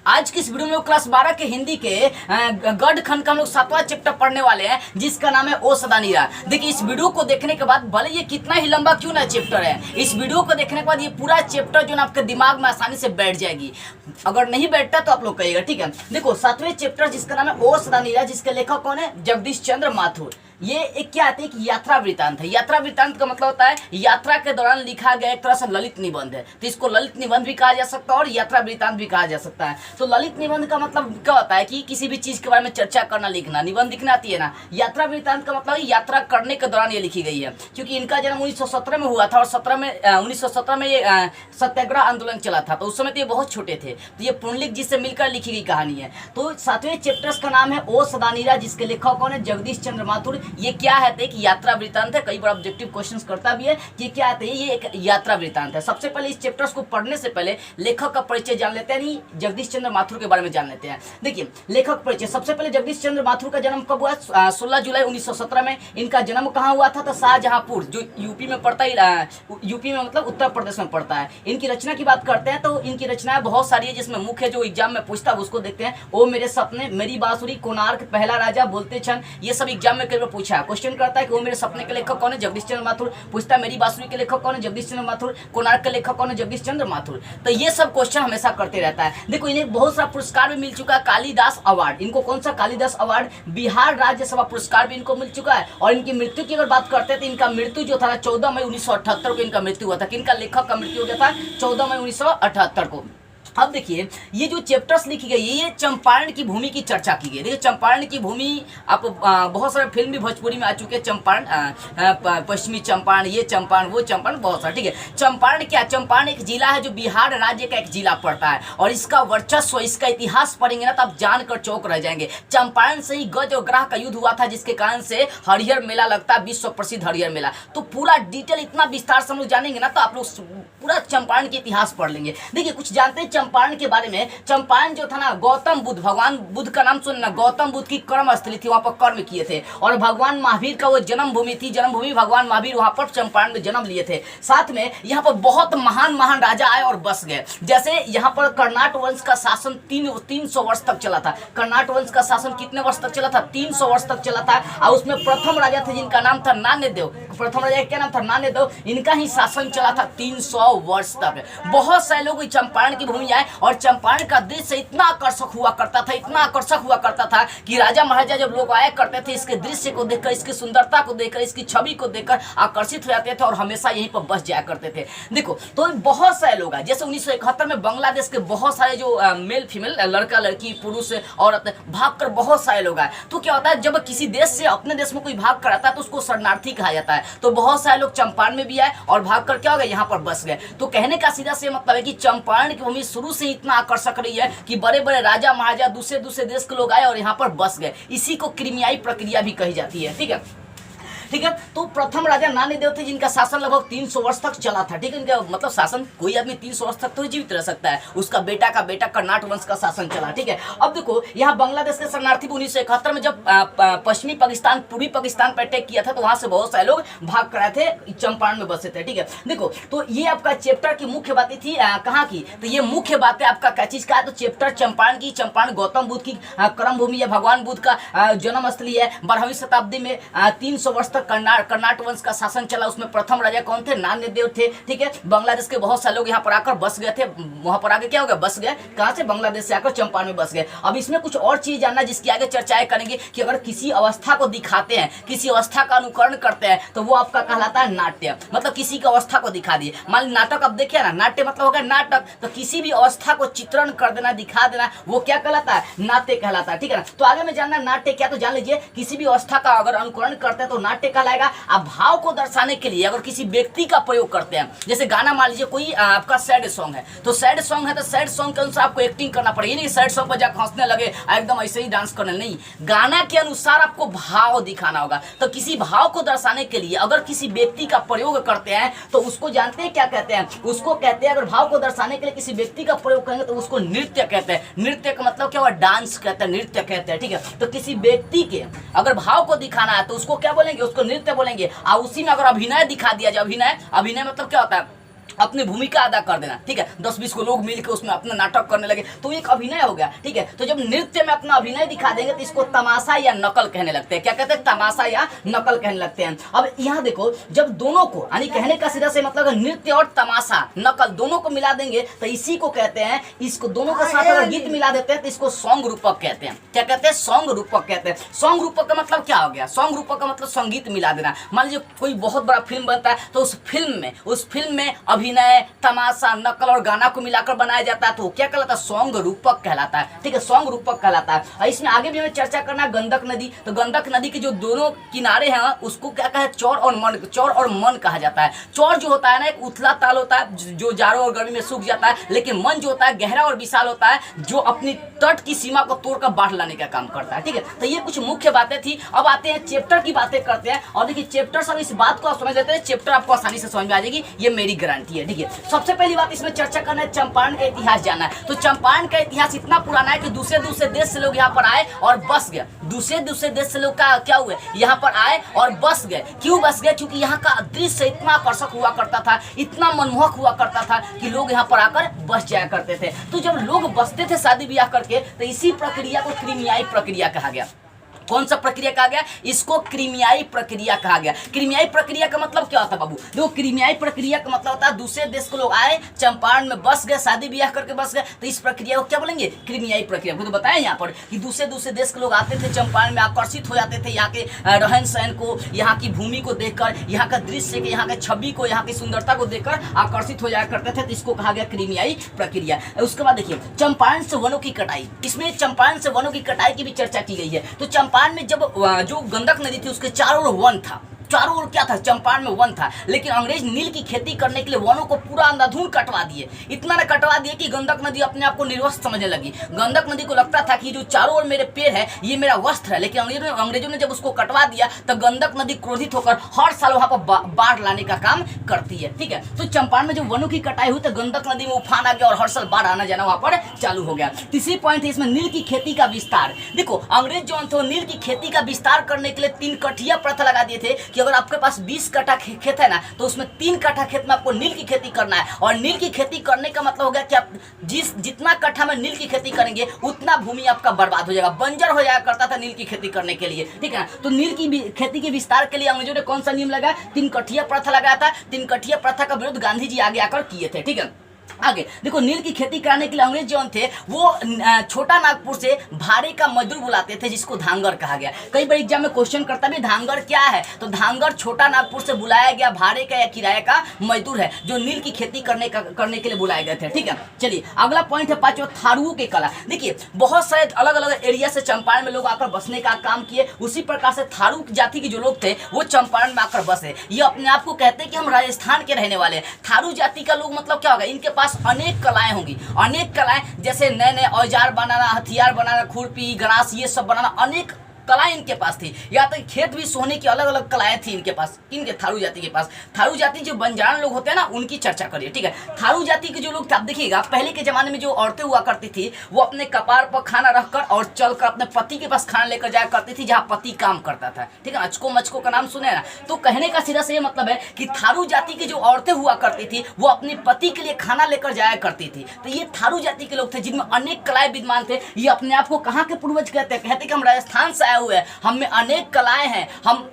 आज की इस वीडियो में लोग क्लास 12 के हिंदी के गढ़ खंड का हम लोग 7वां चैप्टर पढ़ने वाले हैं, जिसका नाम है ओ सदा नीरा। देखिए इस वीडियो को देखने के बाद भले ये कितना ही लंबा क्यों ना चैप्टर है, इस वीडियो को देखने के बाद ये पूरा चैप्टर जो ना आपके दिमाग में आसानी से बैठ जाएगी। अगर नहीं बैठता तो आप लोग कहिएगा, ठीक है। देखो 7वें चैप्टर जिसका नाम है ओ सदा नीरा, जिसके लेखक कौन है? जगदीश चंद्र माथुर। ये एक क्या आती है कि यात्रा वृत्तांत है। यात्रा वृत्तांत का मतलब होता है यात्रा के दौरान लिखा गया एक तरह से ललित निबंध है, तो इसको ललित निबंध भी कहा जा सकता है और यात्रा वृत्तांत भी कहा जा सकता है। तो ललित निबंध का मतलब क्या होता है कि किसी भी चीज के बारे में चर्चा करना, लिखना। निबंध लिखना आती है ना। यात्रा वृत्तांत का मतलब यात्रा करने के दौरान ये लिखी गई है, क्योंकि इनका जन्म 1917 में हुआ था और 1917 में ये सत्याग्रह आंदोलन चला था, तो उस समय तो ये बहुत छोटे थे। तो ये पुंडलिक जी से मिलकर लिखी गई कहानी है। तो 7वें चैप्टर का नाम है ओ सदा नीरा, जिसके लेखक कौन है? जगदीश चंद्र माथुर। ये क्या है? एक यात्रा वृत्तांत है। कई बार ऑब्जेक्टिव क्वेश्चंस करता भी है कि क्या आते हैं, ये एक यात्रा वृत्तांत है। सबसे पहले इस चैप्टर्स को पढ़ने से पहले लेखक का परिचय जान लेते हैं, नहीं जगदीश चंद्र माथुर के बारे में जान लेते हैं। देखिए लेखक परिचय। सबसे पहले जगदीश चंद्र माथुर का जन्म कब हुआ? 16 जुलाई 1917 में। इनका जन्म कहाँ हुआ था? तो शाहजहांपुर, जो यूपी में पड़ता है, यूपी में मतलब उत्तर प्रदेश में पड़ता है। इनकी रचना की बात करते हैं तो इनकी रचनाएं बहुत सारी है, जिसमें मुख्य जो एग्जाम में पूछता है उसको देखते हैं। ओ मेरे सपने, मेरी बांसुरी, कोणार्क, पहला राजा, बोलते क्षण, ये सब एग्जाम में कई बार पूछा है। क्वेश्चन करता है कि वो मेरे सपने के लेखक कौन है? जगदीश चंद्र माथुर। पूछता है मेरी बांसुरी के लेखक कौन है? जगदीश चंद्र माथुर। कोणार्क के लेखक कौन है? जगदीश चंद्र माथुर। तो ये सब क्वेश्चन हमेशा करते रहता है। देखो इन्हें बहुत सारा पुरस्कार भी मिल चुका है। कालिदास अवार्ड, इनको कौन सा? कालिदास अवार्ड। बिहार राज्यसभा पुरस्कार भी इनको मिल चुका है। और इनकी मृत्यु की अगर बात करते हैं तो इनका मृत्यु जो था 14 मई 1978 को इनका मृत्यु हुआ था। किनका? लेखक का मृत्यु हो गया था 14 मई 1978 को। अब देखिए ये जो चैप्टर्स लिखी गई है, ये चंपारण की भूमि की चर्चा की गई है। देखिए चंपारण की भूमि आप बहुत सारे फिल्म भी भोजपुरी में आ चुके हैं। चंपारण, पश्चिमी चंपारण, ये चंपारण, वो चंपारण, बहुत सारा, ठीक है। चंपारण क्या? चंपारण एक जिला है जो बिहार राज्य का एक जिला पड़ता है, और इसका वर्चस्व, इसका इतिहास पढ़ेंगे ना तो आप जानकर चौंक रह जाएंगे। चंपारण से ही गज और ग्राह का युद्ध हुआ था, जिसके कारण से हरिहर मेला लगता है, विश्व प्रसिद्ध हरिहर मेला। तो पूरा डिटेल इतना विस्तार से हम लोग जानेंगे ना तो आप लोग पूरा चंपारण के इतिहास पढ़ लेंगे। देखिए कुछ जानते हैं चंपारण के बारे में। चंपारण जो था ना, गौतम बुद्ध, भगवान बुद्ध का नाम सुनना, गौतम बुद्ध की कर्म स्थली थी, वहां पर कर्म किए थे। और भगवान महावीर का वो जन्मभूमि थी, जन्मभूमि भगवान महावीर वहां पर चंपारण में जन्म लिए थे। साथ में यहाँ पर बहुत महान महान राजा आए और बस गए। जैसे यहाँ पर कर्नाट वंश का शासन 300 वर्ष तक चला था। कर्नाट वंश का शासन कितने वर्ष तक चला था? 300 वर्ष तक चला था। और उसमें प्रथम राजा थे जिनका नाम था नान्यदेव। प्रथम राजा क्या नाम था? नान्यदेव। इनका ही शासन चला था 300 वर्ष तक। बहुत सारे लोग चंपारण की भूमि आए और चंपारण का दृश्य इतना आकर्षक हुआ करता था, इतना आकर्षक हुआ करता था कि राजा महाराजा जब लोग आया करते थे, इसके दृश्य को देखकर, इसकी सुंदरता को देखकर, इसकी छवि को देखकर आकर्षित हो जाते थे और हमेशा यहीं पर बस जाया करते थे। देखो तो बहुत सारे लोग आए। जैसे 1971 में बांग्लादेश के बहुत सारे जो मेल फीमेल, लड़का लड़की, पुरुष औरत भाग कर बहुत सारे लोग आए। तो क्या होता है, जब किसी देश से अपने देश में कोई भाग कर आता है तो उसको शरणार्थी कहा जाता है। तो बहुत सारे लोग चंपारण में भी आए और भाग कर क्या हो गए, यहाँ पर बस गए। तो कहने का सीधा से मतलब है कि चंपारण की भूमि शुरू से इतना आकर्षक रही है कि बड़े बड़े राजा महाराजा, दूसरे दूसरे देश के लोग आए और यहाँ पर बस गए। इसी को क्रिमियाई प्रक्रिया भी कही जाती है, ठीक है। ठीक है, तो प्रथम राजा नान्यदेव थे जिनका शासन लगभग 300 वर्ष तक चला था, ठीक है। इनका मतलब शासन, कोई आदमी 300 वर्ष तक तो जीवित रह सकता है, उसका बेटा का बेटा कर्नाट वंश का शासन चला, ठीक है। अब देखो यहाँ बांग्लादेश के शरणार्थी 1971 में जब पश्चिमी पाकिस्तान, पूर्वी पाकिस्तान पर अटैक किया था तो वहां से बहुत सारे लोग भाग कर आए थे, चंपारण में बसे थे, ठीक है। देखो तो ये आपका चैप्टर की मुख्य बातें थी। कहाँ की? तो ये मुख्य बातें आपका क्या चीज का है? तो चैप्टर चंपारण की। चंपारण गौतम बुद्ध की कर्म भूमि है, भगवान बुद्ध का जन्म स्थली है। 12वीं शताब्दी में 300 वर्ष तक कर्नाट वंश का शासन चला। उसमें प्रथम राजा कौन थे? नान्यदेव थे, ठीक है। बांग्लादेश के बहुत सारे लोग यहाँ पर आकर बस गए थे। वहां पर आगे क्या हो गया? बस गए। कहां से? बांग्लादेश से आकर चंपारण में बस गए। अब इसमें कुछ और चीज जानना जिसकी आगे चर्चाएं करेंगे कि अगर किसी अवस्था को दिखाते हैं, किसी अवस्था का अनुकरण करते हैं तो वो आपका कहलाता है नाट्य। मतलब किसी की अवस्था को दिखा दिए। मान ली नाटक आप देखिए ना, नाट्य मतलब होगा नाटक। तो किसी भी अवस्था को चित्रण कर देना, दिखा देना, वो क्या कहलाता है? नाट्य कहलाता है, ठीक है ना। तो आगे में जानना नाट्य क्या, तो जान लीजिए किसी भी अवस्था का अगर अनुकरण करते हैं तो नाट्य कहलाएगा। आप भाव को दर्शाने के लिए अगर किसी व्यक्ति का प्रयोग करते हैं, जैसे गाना मान लीजिए कोई आपका सैड सॉन्ग है, तो सैड सॉन्ग है तो सैड सॉन्ग के अनुसार आपको एक्टिंग करना पड़ेगी। नहीं सैड सॉन्ग पर जाकर हंसने लगे, एकदम ऐसे ही डांस करने, नहीं, गाना के अनुसार आपको भाव दिखाना होगा। तो किसी भाव को दर्शाने के लिए अगर किसी व्यक्ति का प्रयोग करते हैं तो उसको जानते हैं क्या कहते हैं? उसको कहते हैं, अगर भाव को दर्शाने के लिए किसी व्यक्ति का प्रयोग करेंगे तो उसको नृत्य कहते हैं। नृत्य का मतलब क्या हुआ? डांस कहते हैं, नृत्य कहते हैं, ठीक है। तो किसी व्यक्ति के अगर भाव को दिखाना है तो उसको क्या बोलेंगे? उसको नृत्य बोलेंगे। और उसी में अगर अभिनय दिखा दिया जाए, अभिनय मतलब क्या होता है? अपनी भूमिका अदा कर देना, ठीक है। 10-20 को लोग मिलकर उसमें अपना नाटक करने लगे तो एक अभिनय हो गया, ठीक है। तो जब नृत्य में अपना अभिनय दिखा देंगे तो इसको तमाशा या नकल कहने लगते हैं। क्या कहते हैं? तमाशा या नकल कहने लगते हैं। अब यहाँ देखो, जब दोनों को यानी कहने का सीधा से मतलब नृत्य और तमाशा नकल दोनों को मिला देंगे तो इसी को कहते हैं, इसको दोनों के साथ अगर गीत मिला देते हैं तो इसको सॉन्ग रूपक कहते हैं। क्या कहते हैं? सॉन्ग रूपक कहते हैं। सॉन्ग रूपक का मतलब क्या हो गया? सॉन्ग रूपक का मतलब संगीत मिला देना। मान लीजिए कोई बहुत बड़ा फिल्म बनता है तो उस फिल्म में अभिनय, तमाशा, नकल और गाना को मिलाकर बनाया जाता है तो क्या कहलाता है? सॉन्ग रूपक कहलाता है, ठीक है। सॉन्ग रूपक कहलाता है। और इसमें आगे भी हमें चर्चा करना है गंडक नदी। तो गंडक नदी के जो दोनों किनारे हैं उसको क्या कहा है? चौर और मन कहा जाता है। चौर जो होता है ना, एक उथला ताल होता है जो जाड़ों और गर्मी में सूख जाता है, लेकिन मन जो होता है गहरा और विशाल होता है जो अपनी तट की सीमा को तोड़कर बाढ़ लाने का काम करता है, ठीक है। तो ये कुछ मुख्य बातें थी। अब आते हैं चैप्टर की बातें करते हैं। और देखिए चैप्टर सब इस बात को समझ लेते हैं, चैप्टर आपको आसानी से समझ में आ जाएगी, ये मेरी गारंटी है, ठीक है। सबसे पहली बात इसमें चर्चा करना है, चंपारण का इतिहास जानना है। तो चंपारण का इतिहास इतना पुराना है कि दूसरे देश से लोग यहाँ पर आए और बस गए। दूसरे देश से लोग क्या हुए? यहाँ पर आए और बस गए। क्यों बस गए? क्योंकि यहाँ का दृश्य इतना आकर्षक हुआ करता था, इतना मनमोहक हुआ करता था कि लोग यहाँ पर आकर बस जाया करते थे। तो जब लोग बसते थे शादी ब्याह करके तो इसी प्रक्रिया को क्रीमियाई प्रक्रिया कहा गया। कौन सा प्रक्रिया कहा गया? इसको क्रीमियाई प्रक्रिया कहा गया। क्रीमियाई प्रक्रिया का मतलब क्या होता है बाबू? देखो, क्रीमियाई प्रक्रिया का मतलब होता है दूसरे देश के लोग आए, चंपारण में बस गए, शादी ब्याह करके बस गए, तो इस प्रक्रिया को क्या बोलेंगे? क्रीमियाई प्रक्रिया। तो बताया यहाँ पर कि दूसरे देश के लोग आते थे चंपारण में, आकर्षित हो जाते थे यहाँ के रहन सहन को, यहाँ की भूमि को देखकर, यहाँ का दृश्य के, यहाँ के छवि को, यहाँ की सुंदरता को देखकर आकर्षित हो जाया करते थे। तो इसको कहा गया क्रीमियाई प्रक्रिया। उसके बाद देखिए चंपारण से वनों की कटाई। इसमें चंपारण से वनों की कटाई की भी चर्चा की गई है। तो चंपारण में जब जो गंडक नदी थी उसके चारों ओर वन था, चारों ओर क्या था? चंपारण में वन था। लेकिन अंग्रेज नील की खेती करने के लिए वनों को पूरा अंधाधुंध कटवा दिए। इतना न कटवा दिए कि गंडक नदी अपने आप को निर्वस्त्र समझने लगी। गंडक नदी को लगता था कि जो चारों ओर मेरे पेड़ है ये मेरा वस्त्र है। लेकिन अंग्रेजों ने जब उसको कटवा दिया तो गंडक नदी क्रोधित होकर हर साल वहां पर बाढ़ लाने का काम करती है, ठीक है। तो चंपारण में जब वनों की कटाई हुई तो गंडक नदी में उफान आ गया और हर साल बाढ़ आना जाना वहां पर चालू हो गया। तीसरी पॉइंट है इसमें नील की खेती का विस्तार। देखो अंग्रेज जो थे नील की खेती का विस्तार करने के लिए 3 कठिया प्रथा लगा दिए थे कि अगर आपके पास 20 कट्ठा खेत है ना तो उसमें 3 कट्ठा खेत में आपको नील की खेती करना है। और नील की खेती करने का मतलब हो गया कि आप जितना कट्ठा में नील की खेती करेंगे उतना भूमि आपका बर्बाद हो जाएगा, बंजर हो जाया करता था नील की खेती करने के लिए, ठीक है। तो नील की खेती के विस्तार के लिए अंग्रेजों ने कौन सा नियम लगाया? 3 कठिया प्रथा लगाया था। 3 कठिया प्रथा का विरोध गांधी जी आगे आकर किए थे, ठीक है। आगे देखो नील की खेती कराने के लिए अंग्रेज जो थे वो छोटा नागपुर से भारे का मजदूर बुलाते थे जिसको धांगर कहा गया। कई बार एग्जाम में क्वेश्चन करता भी धांगर क्या है, तो धांगर छोटा नागपुर से बुलाया गया भारे का या किराए का मजदूर है जो नील की खेती करने के लिए बुलाए गए थे, ठीक है। चलिए अगला पॉइंट है 5वां, थारुओं के कला। देखिए बहुत सारे अलग अलग एरिया से चंपारण में लोग आकर बसने का काम किए। उसी प्रकार से थारू जाति के जो लोग थे वो चंपारण में आकर बसे। ये अपने आप को कहते हैं कि हम राजस्थान के रहने वाले हैं। थारू जाति का लोग मतलब क्या होगा? इनके पास अनेक कलाएं होंगी, अनेक कलाएं, जैसे नए नए औजार बनाना, हथियार बनाना, खुरपी, गरास, ये सब बनाना, अनेक कलाएं इनके पास थी। या तो खेत भी सोने की अलग अलग कलाएं थी इनके पास, इनके थारू जाति के पास। थारू जाति जो बंजारा लोग होते हैं ना उनकी चर्चा करिए, ठीक है। थारू जाति के जो लोग आप देखिएगा पहले के जमाने में जो औरतें हुआ करती थी वो अपने कपार पर खाना रखकर और चलकर अपने पति के पास खाना लेकर जाया करती थी जहाँ पति काम करता था, ठीक है। अचको मचको का नाम सुने ना, तो कहने का सीधा से ये मतलब है कि थारू जाति की जो औरतें हुआ करती थी वो अपने पति के लिए खाना लेकर जाया करती थी। तो ये थारू जाति के लोग थे जिनमें अनेक कलाएं विद्यमान थे। ये अपने आप को कहाँ के पूर्वज कहते हैं कि हम राजस्थान से हुए, हम में अनेक कलाएं हैं, हम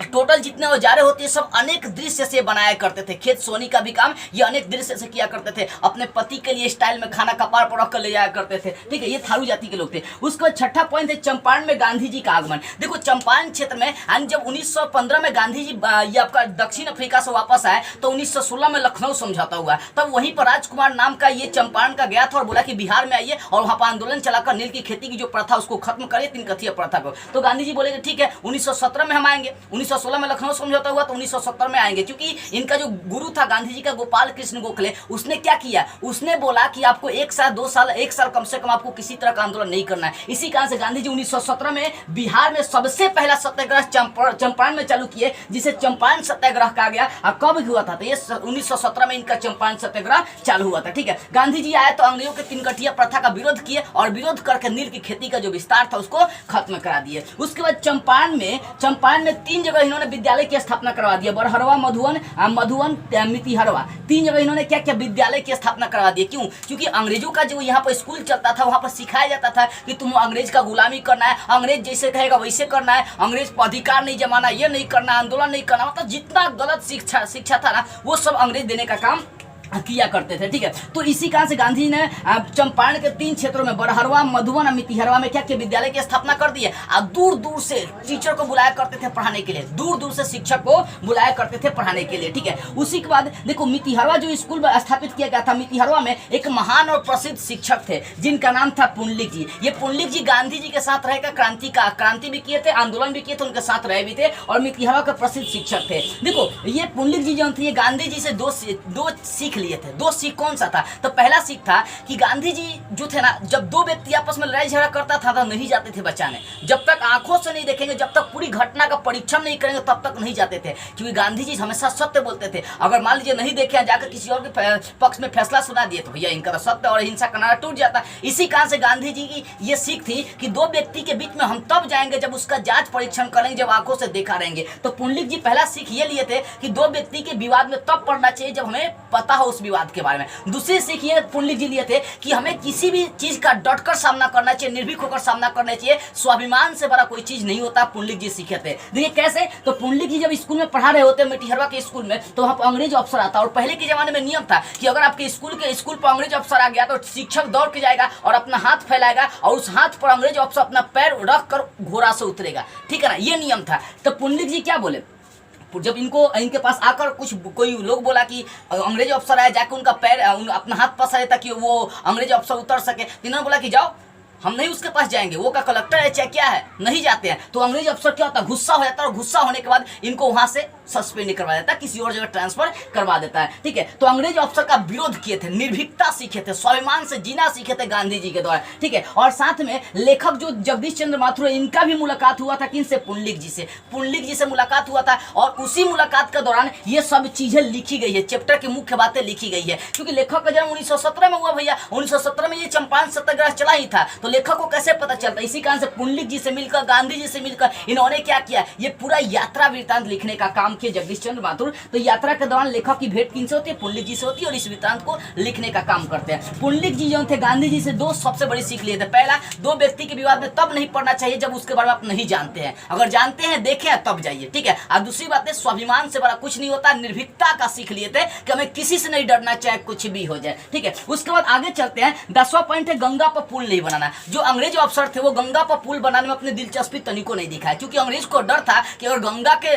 टोटल जितने औजारे होते हैं सब अनेक दृश्य से बनाया करते थे। खेत सोनी का भी काम ये अनेक दृश्य से किया करते थे। अपने पति के लिए स्टाइल में खाना कपार पर रख कर ले जाया करते थे, ठीक है। ये थारू जाति के लोग थे। उसका 6ठा पॉइंट है चंपारण में गांधी जी का आगमन। देखो चंपारण क्षेत्र में जब 1915 में गांधी जी ये आपका दक्षिण अफ्रीका से वापस आए तो 1916 में लखनऊ समझौता हुआ। तब वहीं पर राजकुमार नाम का ये चंपारण का गया था और बोला कि बिहार में आइए और वहाँ पर आंदोलन चलाकर नील की खेती की जो प्रथा उसको खत्म करे, 3 कथिया प्रथा को। तो गांधी जी बोले कि ठीक है 1917 में हम आएंगे। 1916 में लखनऊ समझौता हुआ तो 1970 में आएंगे। क्योंकि इनका जो गुरु था गांधी जी का गोपाल कृष्ण गोखले, उसने क्या किया, उसने बोला कि आपको 1 साल 2 साल 1 साल कम से कम आपको किसी तरह का आंदोलन नहीं करना है। इसी कारण से गांधी जी 1917 में बिहार में सबसे पहला सत्याग्रह चंपारण में चालू किए जिसे चंपारण सत्याग्रह कहा गया। और कब हुआ था? तो ये 1917 में इनका चंपारण सत्याग्रह चालू हुआ था, ठीक है। गांधी जी आए तो अंग्रेजों के 3 कठिया प्रथा का विरोध किए और विरोध करके नील की खेती का जो विस्तार था उसको खत्म करा दिए। उसके बाद चंपारण में 3 जगह जगह इन्होंने विद्यालय की स्थापना करवा दिया, बरहरवा, मधुवन मितिहरवा, 3 जगह इन्होंने क्या क्या विद्यालय की स्थापना करवा दी। क्यों? क्योंकि अंग्रेजों का जो यहाँ पर स्कूल चलता था वहाँ पर सिखाया जाता था कि तुम अंग्रेज का गुलामी करना है, अंग्रेज जैसे कहेगा वैसे करना है, अंग्रेज पर अधिकार नहीं जमाना, ये नहीं करना, आंदोलन नहीं करना, मतलब जितना गलत शिक्षा था ना वो सब अंग्रेज देने का काम किया करते थे। ठीक है, तो इसी कारण से गांधी ने चंपारण के 3 क्षेत्रों में बरहरवा, मधुवन और मितिहरवा में क्या किया, विद्यालय की स्थापना कर दी है। और दूर दूर से टीचर को बुलाया करते थे पढ़ाने के लिए, दूर दूर से शिक्षक को बुलाया करते थे पढ़ाने के लिए। ठीक है, उसी के बाद देखो मितिहरवा जो स्कूल स्थापित किया गया था, मितिहरवा में एक महान और प्रसिद्ध शिक्षक थे जिनका नाम था पुंडलिक जी। ये पुंडलिक जी गांधी जी के साथ रहकर क्रांति भी किए थे, आंदोलन भी किए थे, उनके साथ रहे भी थे और मितिहरवा के प्रसिद्ध शिक्षक थे। देखो ये पुंडलिक जी जो थे गांधी जी से दो सीख लिए थे। 2 सीख कौन सा था? तो पहला सीख था कि गांधी जी जो थे ना, जब 2 व्यक्ति आपस में लड़ाई झगड़ा करता था तो नहीं जाते थे बचाने, जब तक आंखों से नहीं देखेंगे, जब तक पूरी घटना का परीक्षण नहीं करेंगे तब तक नहीं जाते थे। क्योंकि गांधी जी हमेशा सत्य बोलते थे। अगर मान लीजिए नहीं देखे जाकर किसी और के पक्ष में फैसला सुना दिए तो भैया इनका तो सत्य और हिंसा का नारा टूट जाता। इसी कारण से गांधी जी की ये सीख थी कि 2 व्यक्ति के बीच में हम तब जाएंगे जब उसका जांच परीक्षण करेंगे, जब आंखों से देखा रहेंगे। तो पुंडलिक जी पहला सीख ये लिए थे कि 2 व्यक्ति के विवाद में तब पड़ना चाहिए जब हमें पता हो उस विवाद के बारे में। दूसरी सीख ये पुंडलिक जी लिए थे कि हमें किसी भी चीज का डटकर सामना करना चाहिए, निर्भीक होकर सामना करना चाहिए, स्वाभिमान से बड़ा कोई चीज नहीं होता। पुंडलिक जी सीखे थे। देखिए कैसे, तो पुंडलिक जी जब स्कूल में पढ़ा रहे होते मितिहरवा के स्कूल में, तो वहाँ पर अंग्रेज अफसर आता। और पहले के जमाने में नियम था कि अगर आपके स्कूल पर अंग्रेज अफसर आ गया तो शिक्षक दौड़ के जाएगा और अपना हाथ फैलाएगा और उस हाथ पर अंग्रेज अफसर अपना पैर रख कर घोड़ा से उतरेगा। ठीक है ना, ये नियम था। तो पुंडलिक जी क्या बोले, जब इनके पास आकर कोई लोग बोला कि अंग्रेज अफसर आए, जाके उनका पैर अपना हाथ पसारे ताकि वो अंग्रेज अफसर उतर सके, तो इन्होंने बोला कि जाओ हम नहीं उसके पास जाएंगे, वो का कलेक्टर है चाहे क्या है, नहीं जाते हैं। तो अंग्रेज अफसर क्या होता है, गुस्सा हो जाता है और गुस्सा होने के बाद इनको वहां से सस्पेंड करवा देता है, किसी और जगह ट्रांसफर करवा देता है। ठीक है, तो अंग्रेज अफसर का विरोध किए थे, निर्भीकता सीखे थे, स्वाभिमान से जीना सीखे थे गांधी जी के द्वारा। ठीक है, और साथ में लेखक जो जगदीश चंद्र माथुर, इनका भी मुलाकात हुआ था किनसे, पुंडलिक जी से। पुंडलिक जी से मुलाकात हुआ था और उसी मुलाकात के दौरान ये सब चीजें लिखी गई है, चैप्टर की मुख्य बातें लिखी गई है। क्योंकि लेखक का जन्म 1917 में हुआ भैया, 1917 में ये चंपारण सत्याग्रह चला ही था, तो लेखक को कैसे पता चलता। इसी कारण से पुंडलिक जी से मिलकर, गांधी जी से मिलकर इन्होंने क्या किया, ये पूरा यात्रा वृत्तांत लिखने का काम किया जगदीश चंद्र माथुर। तो यात्रा के दौरान लेखक की भेंट किनसे होती है, पुंडलिक जी से होती है और इस वृत्तांत को लिखने का काम करते हैं। पुंडलिक जी जो थे गांधी जी से 2 सबसे बड़ी सीख लिए थे। पहला, 2 व्यक्ति के विवाद में तब नहीं पड़ना चाहिए जब उसके बारे में आप नहीं जानते हैं, अगर जानते हैं देखें तब जाइए। ठीक है, और दूसरी बात है स्वाभिमान से बड़ा कुछ नहीं होता, निर्भीकता का सीख लिए थे कि हमें किसी से नहीं डरना चाहे कुछ भी हो जाए। ठीक है, उसके बाद आगे चलते हैं। 10वां पॉइंट है गंगा पर पुल नहीं बनाना। जो अंग्रेज अफसर थे वो गंगा पर पुल बनाने में अपनी दिलचस्पी तनिको नहीं दिखाया, क्योंकि अंग्रेज को डर था कि अगर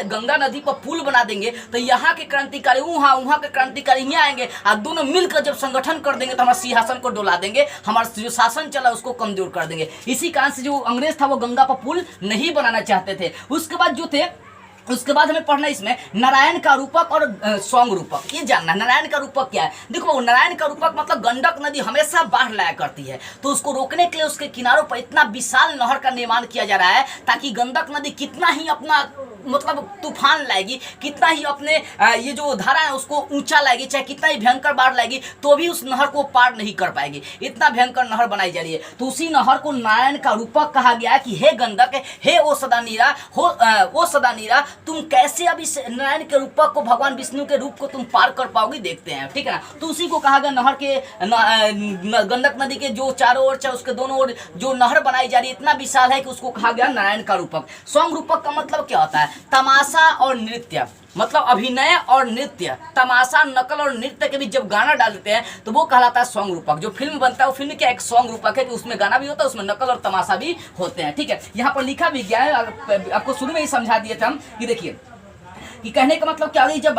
गंगा नदी पर पुल बना देंगे तो यहाँ के क्रांतिकारी वहाँ के क्रांतिकारी यहाँ आएंगे और दोनों मिलकर जब संगठन कर देंगे तो हमारे सिंहासन को डोला देंगे, हमारा जो शासन चला उसको कमजोर कर देंगे। इसी कारण से जो अंग्रेज था वो गंगा पर पुल नहीं बनाना चाहते थे। उसके बाद हमें पढ़ना इसमें नारायण का रूपक और सौंग रूपक। ये जानना नारायण का रूपक क्या है। देखो नारायण का रूपक मतलब गंडक नदी हमेशा बाढ़ लाया करती है, तो उसको रोकने के लिए उसके किनारों पर इतना विशाल नहर का निर्माण किया जा रहा है ताकि गंडक नदी कितना ही अपना मतलब तूफान लाएगी, कितना ही अपने ये जो धारा है उसको ऊंचा लाएगी, चाहे कितना ही भयंकर बाढ़ लाएगी तो भी उस नहर को पार नहीं कर पाएगी, इतना भयंकर नहर बनाई जा रही है। तो उसी नहर को नारायण का रूपक कहा गया है कि हे गंडक, हे ओ सदा नीरा, तुम कैसे अब इस नारायण के रूपक को, भगवान विष्णु के रूप को तुम पार कर पाओगे, देखते हैं। ठीक है ना, तो उसी को कहा गया नहर के गंडक नदी के जो चारों ओर चाहे उसके दोनों ओर जो नहर बनाई जा रही है इतना विशाल है कि उसको कहा गया नारायण का रूपक। सौंग रूपक का मतलब क्या होता है, तमाशा और नृत्य, मतलब अभिनय और नृत्य, तमाशा नकल और नृत्य के बीच जब गाना डाल देते हैं तो वो कहलाता है सॉन्ग रूपक। जो फिल्म बनता है वो फिल्म क्या एक सॉन्ग रूपक है कि उसमें गाना भी होता है, उसमें नकल और तमाशा भी होते हैं। ठीक है, यहाँ पर लिखा भी गया है, आपको शुरू में ही समझा दिए थे हम कि देखिए कि कहने का मतलब क्या है, जब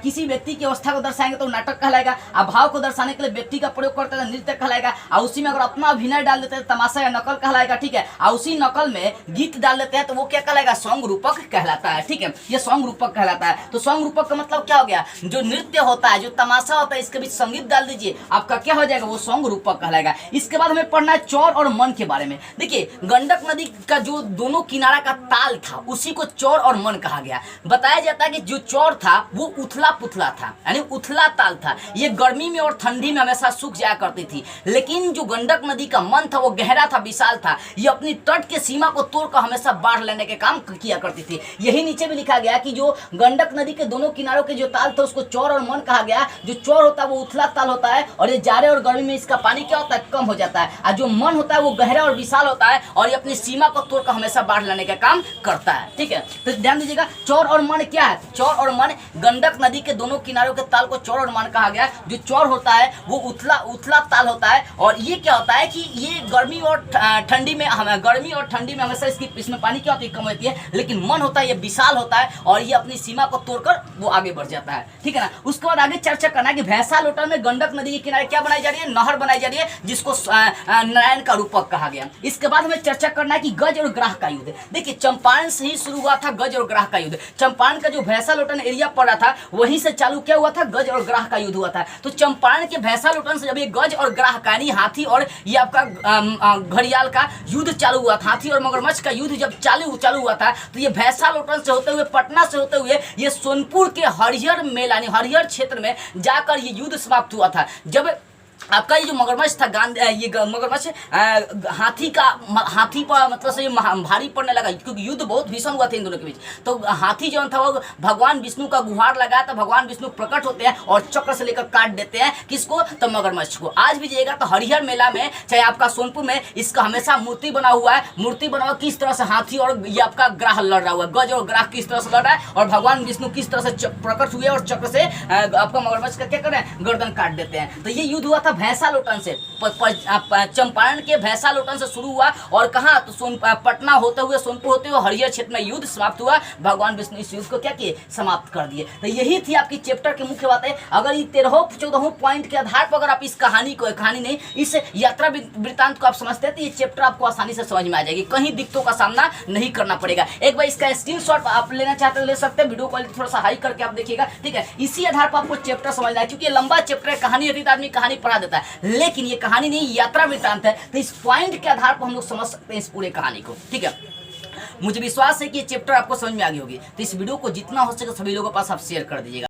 किसी व्यक्ति की अवस्था को दर्शाएंगे तो नाटक कहलाएगा, और भाव को दर्शाने के लिए व्यक्ति का प्रयोग करते हैं नृत्य कहलाएगा, और उसी में अगर अपना अभिनय डाल देते हैं तमाशा या नकल कहलाएगा। ठीक है, और उसी नकल में गीत डाल देते हैं तो वो क्या कहलाएगा, सॉन्ग रूपक कहलाता है। ठीक है, ये सॉन्ग रूपक कहलाता है। तो सॉन्ग रूपक का मतलब क्या हो गया, जो नृत्य होता है, जो तमाशा होता है, इसके बीच संगीत डाल दीजिए, आपका क्या हो जाएगा, वो सॉन्ग रूपक कहलाएगा। इसके बाद हमें पढ़ना है चौर और मन के बारे में। देखिए गंडक नदी का जो दोनों किनारा का ताल था उसी को चौर और मन कहा गया। बताया जाता है कि जो चौर था वो उथला पुथला था, यानी उथला ताल था। ये गर्मी में और ठंडी में हमेशा सूख जाया करती थी। लेकिन जो गंडक नदी का मन था वो गहरा था, विशाल था। ये अपनी तट के सीमा को तोड़कर हमेशा बाढ़ लेने के काम किया करती थी। यही नीचे भी लिखा गया कि जो गंडक नदी के दोनों किनारों के जो ताल थे उसको चौर और मन कहा गया। जो चौर होता है वो उथला ताल होता है और ये जाड़े और गर्मी में इसका पानी क्या होता है, कम हो जाता है। और जो मन होता है वो गहरा और विशाल होता है और ये अपनी सीमा को तोड़कर हमेशा बाढ़ लेने का काम करता है। ठीक है, तो ध्यान दीजिएगा, चौर और मन क्या है? चौर और मन, गंडक नदी के दोनों किनारों के ताल को चौर और मन कहा गया। जो चौर होता है वो उथला ताल होता है और ये क्या होता है कि ये गर्मी और ठंडी में हमेशा इसमें पानी क्या होती है, कम होती है। लेकिन मन होता है ये विशाल होता है और ये अपनी सीमा को तोड़कर वो आगे बढ़ जाता है। ठीक है ना। उसके बाद आगे चर्चा करना है कि भैंसा लोटन में गंडक नदी के किनारे क्या बनाई जा रही है, नहर बनाई जा रही है, जिसको नारायण का रूपक कहा गया। इसके बाद हमें चर्चा करना है कि गज और ग्राह का युद्ध। देखिए, चंपारण से ही शुरू हुआ था गज और ग्राह का युद्ध। चंपारण का जो भैंसा लोटन एरिया पड़ रहा था वहीं से चालू क्या हुआ था, गज और ग्राह का युद्ध हुआ था। तो चंपारण के भैंसा लोटन से जब ये गज और ग्राह का यानी हाथी और ये आपका घड़ियाल का युद्ध चालू हुआ था, हाथी और मगरमच्छ का युद्ध जब चालू हुआ था, तो ये भैंसा लोटन से होते हुए, पटना से होते हुए ये सोनपुर के हरिहर मेला यानी हरिहर क्षेत्र में जाकर ये युद्ध समाप्त हुआ था। जब आपका ये जो मगरमच्छ था, ये मगरमच्छ हाथी पर मतलब से भारी पड़ने लगा, क्योंकि युद्ध बहुत भीषण हुआ था इन दोनों के बीच। तो हाथी जो था वो भगवान विष्णु का गुहार लगाया, तो भगवान विष्णु प्रकट होते हैं और चक्र से लेकर काट देते हैं किसको, तो मगरमच्छ को। आज भी जाइएगा तो हरिहर मेला में, चाहे आपका सोनपुर में, इसका हमेशा मूर्ति बना हुआ है। मूर्ति बना हुआ किस तरह से हाथी और ये आपका ग्राह लड़ रहा हुआ है, गज और ग्राह किस तरह से लड़ रहा है और भगवान विष्णु किस तरह से प्रकट हुए और चक्र से आपका मगरमच्छ का क्या कर रहे हैं, गर्दन काट देते हैं। तो ये युद्ध हुआ था भैंसा लोटन से, चंपारण के भैंसा लोटन से शुरू हुआ और कहा तो पटना होते हुए, सोनपुर होते हुए हरिहर क्षेत्र में युद्ध समाप्त हुआ। भगवान विष्णु इस युद्ध को क्या किए, समाप्त कर दिए। तो यही थी आपकी चैप्टर की मुख्य बातें। अगर ये 13-14 पॉइंट के आधार पर अगर आप इस कहानी नहीं, इस यात्रा वृत्तांत को आप समझते हैं तो ये चैप्टर आपको आसानी से समझ में आ जाएगी, कहीं दिक्कतों का सामना नहीं करना पड़ेगा। एक बार इसका स्क्रीनशॉट आप लेना चाहते हैं ले सकते हैं, वीडियो क्वालिटी थोड़ा सा हाई करके आप देखिएगा। ठीक है, इसी आधार पर आपको चैप्टर समझना है, क्योंकि लंबा चैप्टर है, कहानी होती है तो आदमी कहानी पढ़ा देता है, लेकिन ये कहानी नहीं, यात्रा वृत्तांत है। तो इस पॉइंट के आधार पर हम लोग समझ सकते हैं इस पूरे कहानी को। ठीक है, मुझे विश्वास है कि ये चैप्टर आपको समझ में आ गई होगी। तो इस वीडियो को जितना हो सके सभी लोगों के पास आप शेयर कर दीजिएगा।